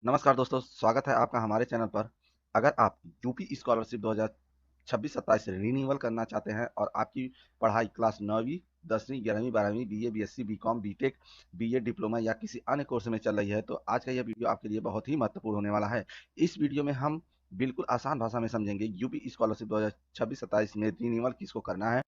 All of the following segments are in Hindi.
नमस्कार दोस्तों, स्वागत है आपका हमारे चैनल पर। अगर आप यूपी स्कॉलरशिप 2026-27 से रिन्यूअल करना चाहते हैं और आपकी पढ़ाई क्लास 9वीं, 10वीं, 11वीं, 12वीं, BA, BSc, BCom, BTech, BEd, diploma या किसी अन्य कोर्स में चल रही है, तो आज का यह वीडियो आपके लिए बहुत ही महत्वपूर्ण होने वाला है। इस वीडियो में हम बिल्कुल आसान भाषा में समझेंगे यूपी स्कॉलरशिप 2026-27 में रिन्यूअल किसको करना है,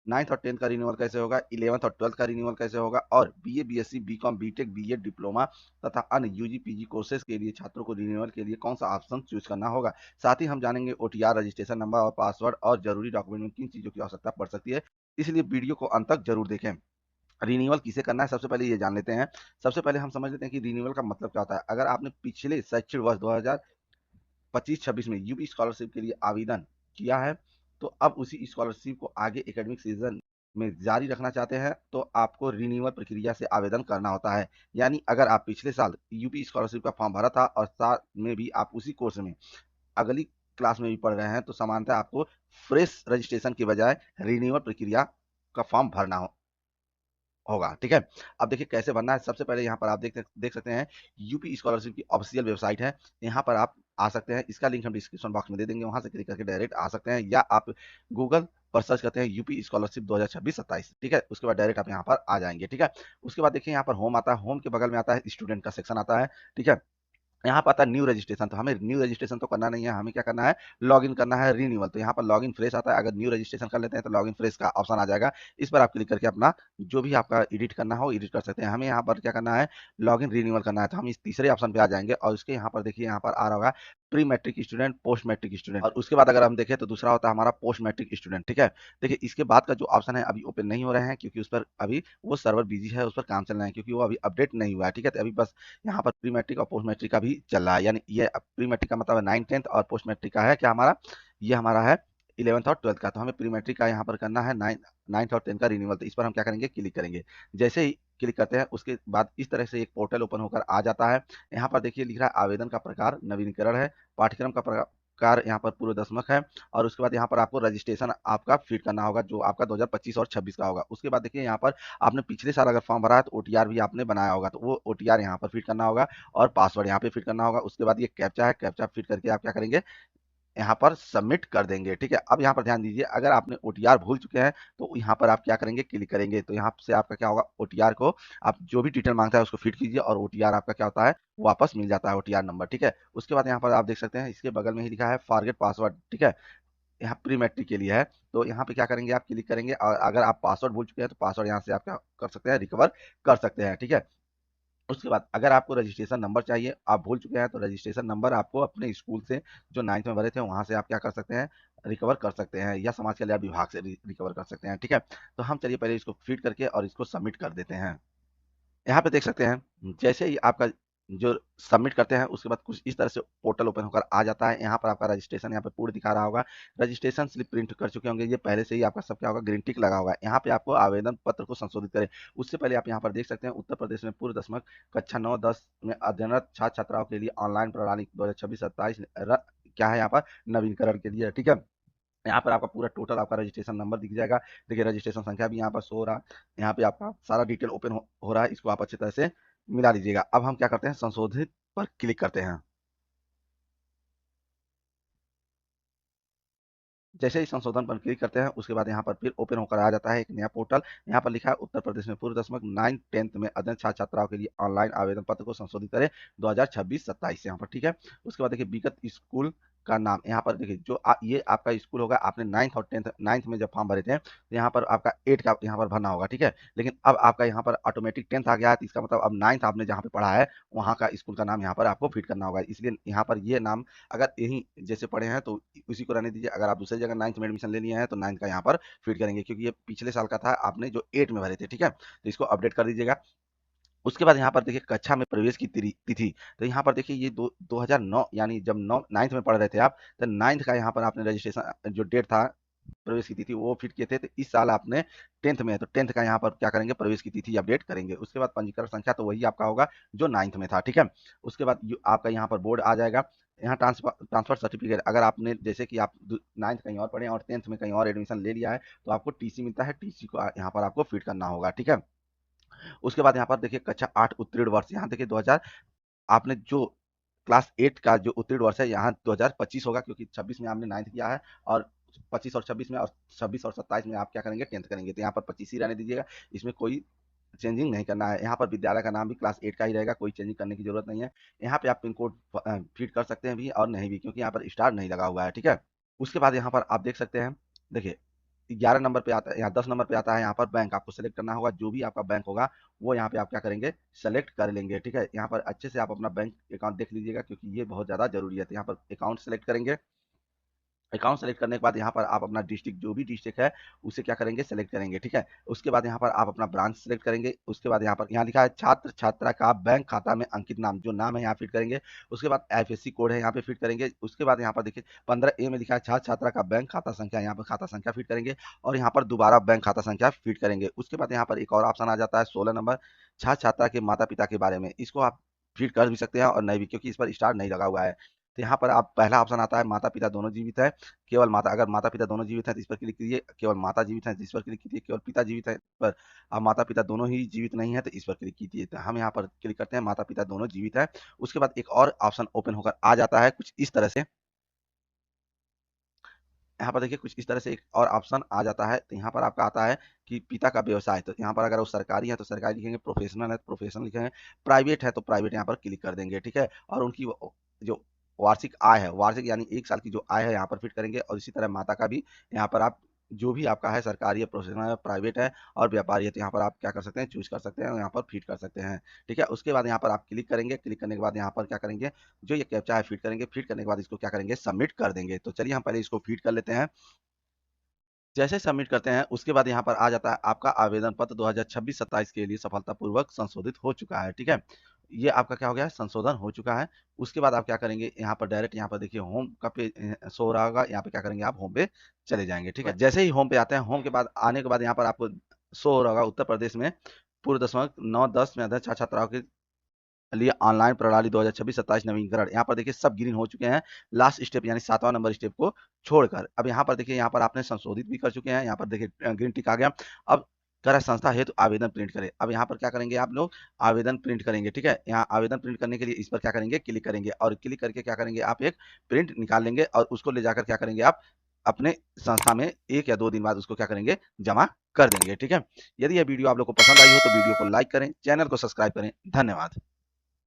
9th और 10th का रिन्यूअल कैसे होगा, 11th और 12th का रिन्यूअल कैसे होगा और BA, BSc, BCom, BTech, BEd, diploma तथा अन्य यूजी पीजी कोर्सेज के लिए छात्रों को रिन्यूअल के लिए कौन सा ऑप्शन चूज करना होगा। साथ ही हम जानेंगे ओटीआर, रजिस्ट्रेशन नंबर और पासवर्ड और जरूरी डॉक्यूमेंट में किन चीजों की आवश्यकता पड़ सकती है। इसलिए वीडियो को अंत तक जरूर देखें। रिन्यूअल किसे करना है, सबसे पहले ये जान लेते हैं। सबसे पहले हम समझ लेते हैं कि रिन्यूअल का मतलब क्या होता है। अगर आपने पिछले शैक्षणिक वर्ष 2025-26 में यूपी स्कॉलरशिप के लिए आवेदन किया है, तो अब उसी स्कॉलरशिप को आगे एकेडमिक सीजन में जारी रखना चाहते हैं, तो आपको रिन्यूअल प्रक्रिया से आवेदन करना होता है। यानी अगर आप पिछले साल यूपी स्कॉलरशिप का फॉर्म भरा था और साथ में भी आप उसी कोर्स में अगली क्लास में भी पढ़ रहे हैं, तो सामान्यतः आपको फ्रेश रजिस्ट्रेशन के बजाय रिन्यूअल प्रक्रिया का फॉर्म भरना होगा। ठीक है, अब देखिए कैसे भरना है। सबसे पहले यहाँ पर आप देख सकते हैं यूपी स्कॉलरशिप की ऑफिशियल वेबसाइट है। यहाँ पर आप आ सकते हैं, इसका लिंक हम डिस्क्रिप्शन बॉक्स में दे देंगे, वहां से क्लिक करके डायरेक्ट आ सकते हैं, या आप गूगल पर सर्च करते हैं यूपी स्कॉलरशिप 2026-27। ठीक है, उसके बाद डायरेक्ट आप यहाँ पर आ जाएंगे। ठीक है, उसके बाद देखिए यहाँ पर होम आता है, होम के बगल में आता है स्टूडेंट का सेक्शन आता है। ठीक है, यहाँ पर आता है न्यू रजिस्ट्रेशन, तो हमें न्यू रजिस्ट्रेशन तो करना नहीं है, हमें क्या करना है, लॉगिन करना है रिन्यूअल। तो यहाँ पर लॉगिन फ्रेश आता है, अगर न्यू रजिस्ट्रेशन कर लेते हैं तो लॉगिन फ्रेश का ऑप्शन आ जाएगा। इस पर आप क्लिक करके अपना जो भी आपका एडिट करना हो एडिट कर सकते हैं। हमें यहाँ पर क्या करना है, लॉगिन रिन्यूअल करना है, तो हम इस तीसरे ऑप्शन पे आ जाएंगे और उसके यहाँ पर देखिए यहाँ पर आ रहा होगा pre matric student, post matric student, और उसके बाद अगर हम देखें तो दूसरा होता है हमारा पोस्ट मैट्रिक स्टूडेंट। ठीक है, देखिए इसके बाद का जो ऑप्शन है अभी ओपन नहीं हो रहे हैं, क्योंकि उस पर अभी वो सर्वर बिजी है, उस पर काम चल रहा है, क्योंकि वो अभी अपडेट नहीं हुआ है। ठीक है, तो अभी बस यहाँ पर प्री मैट्रिक और पोस्ट मैट्रिक का भी चल रहा है। यानी ये प्री मैट्रिक का मतलब है 9th 10th और पोस्ट मैट्रिक का है क्या हमारा, ये हमारा है 11th और 12th का। तो हमें प्री मैट्रिक का यहाँ पर करना है 9th और 10th का रिन्यूअल। तो इस पर हम क्या करेंगे, क्लिक करेंगे। जैसे ही क्लिक करते हैं उसके बाद इस तरह से एक पोर्टल ओपन होकर आ जाता है। यहाँ पर देखिए लिख रहा है आवेदन का प्रकार नवीनीकरण है, पाठ्यक्रम का प्रकार यहाँ पर पूर्व दशमक है, और उसके बाद यहाँ पर आपको रजिस्ट्रेशन आपका फिट करना होगा जो आपका 2025 और 26 का होगा। उसके बाद देखिए यहाँ पर आपने पिछले साल अगर फॉर्म भरा है तो ओटीआर भी आपने बनाया होगा, तो वो ओटीआर यहाँ पर फिट करना होगा और पासवर्ड यहाँ पे फिट करना होगा। उसके बाद ये कैप्चा है, कैप्चा फिट करके आप क्या करेंगे, यहाँ पर सबमिट कर देंगे। ठीक है, अब यहाँ पर ध्यान दीजिए, अगर आपने ओटीआर भूल चुके हैं तो यहाँ पर आप क्या करेंगे, क्लिक करेंगे, तो यहाँ से आपका क्या होगा, ओटीआर को आप जो भी डिटेल मांगता है उसको फिट कीजिए और ओटीआर आपका क्या होता है, वापस मिल जाता है ओटीआर नंबर। ठीक है, उसके बाद यहाँ पर आप देख सकते हैं इसके बगल में ही लिखा है फॉरगेट पासवर्ड। ठीक है, यहाँ प्री मैट्रिक के लिए है, तो यहाँ पे क्या करेंगे, आप क्लिक करेंगे और अगर आप पासवर्ड भूल चुके हैं तो पासवर्ड यहाँ से आप क्या कर सकते हैं, रिकवर कर सकते हैं। ठीक है, उसके बाद अगर आपको रजिस्ट्रेशन नंबर चाहिए, आप भूल चुके हैं, तो रजिस्ट्रेशन नंबर आपको अपने स्कूल से जो 9th में भरे थे वहां से आप क्या कर सकते हैं, रिकवर कर सकते हैं, या समाज कल्याण विभाग से रिकवर कर सकते हैं। ठीक है, तो हम चलिए पहले इसको फीड करके और इसको सबमिट कर देते हैं। यहाँ पे देख सकते हैं जैसे ही आपका जो सबमिट करते हैं उसके बाद कुछ इस तरह से पोर्टल ओपन होकर आ जाता है। यहाँ पर आपका रजिस्ट्रेशन यहाँ पे पूर्ण दिखा रहा होगा, रजिस्ट्रेशन स्लिप प्रिंट कर चुके होंगे, ये पहले से ही आपका सब क्या होगा, ग्रीन टिक लगा होगा। यहाँ पे आपको आवेदन पत्र को संशोधित करें, उससे पहले आप यहाँ पर देख सकते हैं उत्तर प्रदेश में पूर्व दशमक कक्षा 9-10 में अध्ययनरत छात्र छात्राओं के लिए ऑनलाइन प्रणाली 2026-27 क्या है यहाँ पर, नवीनीकरण के लिए। ठीक है, यहाँ पर आपका पूरा टोटल आपका रजिस्ट्रेशन नंबर दिख जाएगा। देखिए रजिस्ट्रेशन संख्या भी यहाँ पर शो हो रहा है, यहाँ पे आपका सारा डिटेल ओपन हो रहा है, इसको आप अच्छी तरह से मिला लीजिएगा। अब हम क्या करते हैं, संशोधित पर क्लिक करते हैं। जैसे ही संशोधन पर क्लिक करते हैं उसके बाद यहाँ पर फिर ओपन होकर आ जाता है एक नया पोर्टल। यहाँ पर लिखा है उत्तर प्रदेश में पूर्व दशमक 9th 10th में अध्ययन छात्र छात्राओं के लिए ऑनलाइन आवेदन पत्र को संशोधित करें 2026-27 यहाँ पर। ठीक है, उसके बाद देखिए विगत स्कूल का नाम, यहाँ पर देखिए जो ये आपका स्कूल होगा, आपने 9th और 10th 9th में जब फॉर्म भरे थे तो यहाँ पर आपका 8 का यहाँ पर भरना होगा। ठीक है, लेकिन अब आपका यहाँ पर ऑटोमेटिक 10th आ गया है, तो इसका मतलब अब 9th आपने जहाँ पे पढ़ा है वहाँ का स्कूल का नाम यहाँ पर आपको फिट करना होगा। इसलिए यहाँ पर ये नाम अगर यही जैसे पढ़े हैं तो उसी को रहने दीजिए, अगर आप दूसरी जगह 9th में एडमिशन ले लिए हैं तो 9th का यहाँ पर फिट करेंगे, क्योंकि ये पिछले साल का था आपने जो 8 में भरे थे। ठीक है, तो इसको अपडेट कर दीजिएगा। उसके बाद यहाँ पर देखिए कक्षा में प्रवेश की तिथि, तो यहाँ पर देखिए ये 2009 यानी जब 9th में पढ़ रहे थे आप, तो 9th का यहाँ पर आपने रजिस्ट्रेशन जो डेट था प्रवेश की तिथि वो फिट किए थे, तो इस साल आपने 10th में है तो 10th का यहाँ पर क्या करेंगे, प्रवेश की तिथि अपडेट करेंगे। उसके बाद पंजीकरण संख्या तो वही आपका होगा जो 9th में था। ठीक है, उसके बाद आपका यहाँ पर बोर्ड आ जाएगा। यहाँ ट्रांसफर ट्रांसफर सर्टिफिकेट, अगर आपने जैसे कि आप 9th कहीं और पढ़े और 10th में कहीं और एडमिशन ले लिया है तो आपको टीसी मिलता है, टीसी को यहाँ पर आपको फिट करना होगा। ठीक है, उसके बाद यहाँ पर देखिए कक्षा 8 उत्तीर्ण वर्ष, यहाँ देखिए 2000 आपने जो क्लास 8 का जो उत्तीर्ण वर्ष है यहाँ 2025 होगा, क्योंकि 26 में आपने 9th किया है और 25 और 26 में, और 26 और 27 में आप क्या करेंगे 10th करेंगे, तो यहाँ पर 25 ही रहने दीजिएगा, इसमें कोई चेंजिंग नहीं करना है। यहाँ पर विद्यालय का नाम भी क्लास 8 का ही रहेगा, कोई चेंजिंग करने की जरूरत नहीं है। यहाँ पे आप पिन कोड फीड कर सकते हैं भी और नहीं भी, क्योंकि यहाँ पर स्टार नहीं लगा हुआ है, ठीक है। उसके बाद यहाँ पर आप देख सकते हैं, देखिए 11 नंबर पे आता है, यहाँ 10 नंबर पे आता है, यहाँ पर बैंक आपको सेलेक्ट करना होगा। जो भी आपका बैंक होगा वो यहाँ पे आप क्या करेंगे सेलेक्ट कर लेंगे, ठीक है। यहाँ पर अच्छे से आप अपना बैंक अकाउंट देख लीजिएगा, क्योंकि ये बहुत ज़्यादा जरूरी है। तो यहाँ पर अकाउंट सेलेक्ट करेंगे। अकाउंट सेलेक्ट करने के बाद यहाँ पर आप अपना डिस्ट्रिक्ट, जो भी डिस्ट्रिक्ट है उसे क्या करेंगे सेलेक्ट करेंगे, ठीक है। उसके बाद यहाँ पर आप अपना ब्रांच सेलेक्ट करेंगे। उसके बाद यहाँ पर यहाँ लिखा है छात्र छात्रा का बैंक खाता में अंकित नाम, जो नाम है यहाँ फिट करेंगे। उसके बाद IFSC कोड है यहाँ पे फिट करेंगे। उसके बाद यहाँ पर देखिए 15A में लिखा है छात्र छात्रा का बैंक खाता संख्या, यहाँ पर खाता संख्या फिट करेंगे और यहाँ पर दोबारा बैंक खाता संख्या फिट करेंगे। उसके बाद यहाँ पर एक और ऑप्शन आ जाता है 16 नंबर, छात्र छात्रा के माता पिता के बारे में। इसको आप फिट कर भी सकते हैं और नहीं भी, क्योंकि इस पर स्टार नहीं लगा हुआ है। तो यहाँ पर आप पहला ऑप्शन आता है माता पिता दोनों जीवित है, केवल माता, अगर माता पिता दोनों जीवित हैं तो इस पर क्लिक कीजिए। केवल माता जीवित है तो इस पर क्लिक कीजिए। केवल पिता जीवित है पर अब माता पिता दोनों ही जीवित नहीं है तो इस पर क्लिक कीजिए। तो हम यहाँ पर क्लिक करते हैं माता पिता दोनों जीवित है। उसके बाद एक और ऑप्शन ओपन होकर आ जाता है कुछ इस तरह से। यहाँ पर देखिए कुछ इस तरह से एक और ऑप्शन आ जाता है। तो यहाँ पर आपका आता है कि पिता का व्यवसाय, तो यहाँ पर अगर वो सरकारी है तो सरकारी लिखेंगे, प्रोफेशनल है तो प्रोफेशनल लिखेंगे, प्राइवेट है तो प्राइवेट यहाँ पर क्लिक कर देंगे, ठीक है। और उनकी जो वार्षिक आय है, वार्षिक यानी 1 साल की जो आय है यहाँ पर फिट करेंगे। और इसी तरह माता का भी यहाँ पर आप जो भी आपका है, सरकारी है, प्रोफेशनल है, प्राइवेट है और व्यापारी है, तो यहाँ पर आप क्या कर सकते हैं चूज कर सकते हैं और यहाँ पर फिट कर सकते हैं, ठीक है। उसके बाद यहाँ पर आप क्लिक करेंगे। क्लिक करने के बाद यहाँ पर क्या करेंगे, जो ये कैप्चा है फिट करेंगे। फिट करने के बाद इसको क्या करेंगे सबमिट कर देंगे। तो चलिए हम पहले इसको फिट कर लेते हैं। जैसे सबमिट करते हैं उसके बाद यहाँ पर आ जाता है आपका आवेदन पत्र 2026-27 के लिए सफलतापूर्वक संशोधित हो चुका है, ठीक है। ये आपका क्या हो गया है, संशोधन हो चुका है। उसके बाद आप क्या करेंगे, यहाँ पर डायरेक्ट यहाँ पर देखिए होम का पेज शो हो रहा होगा, यहाँ पे क्या करेंगे आप होम पे चले जाएंगे, ठीक है। जैसे ही होम पे आते हैं, होम के बाद आने के बाद यहाँ पर आपको शो हो रहा होगा उत्तर प्रदेश में पूर्व 10 में छात्र छात्राओं के लिए ऑनलाइन प्रणाली 2026-27 नवीनीकरण। यहाँ पर देखिए सब ग्रीन हो चुके हैं, लास्ट स्टेप यानी 7वां नंबर स्टेप को छोड़कर। अब यहाँ पर देखिए, यहाँ पर आपने संशोधित भी कर चुके हैं। यहाँ पर देखिए ग्रीन टिक आ गया। अब कह रहा है संस्था हेतु आवेदन प्रिंट करें। अब यहाँ पर क्या करेंगे आप लोग आवेदन प्रिंट करेंगे, ठीक है। यहाँ आवेदन प्रिंट करने के लिए इस पर क्या करेंगे क्लिक करेंगे और क्लिक करके क्या करेंगे आप एक प्रिंट निकाल लेंगे और उसको ले जाकर क्या करेंगे आप अपने संस्था में 1 या 2 दिन बाद उसको क्या करेंगे जमा कर देंगे, ठीक है। यदि यह वीडियो आप लोग को पसंद आई हो तो वीडियो को लाइक करें, चैनल को सब्सक्राइब करें। धन्यवाद।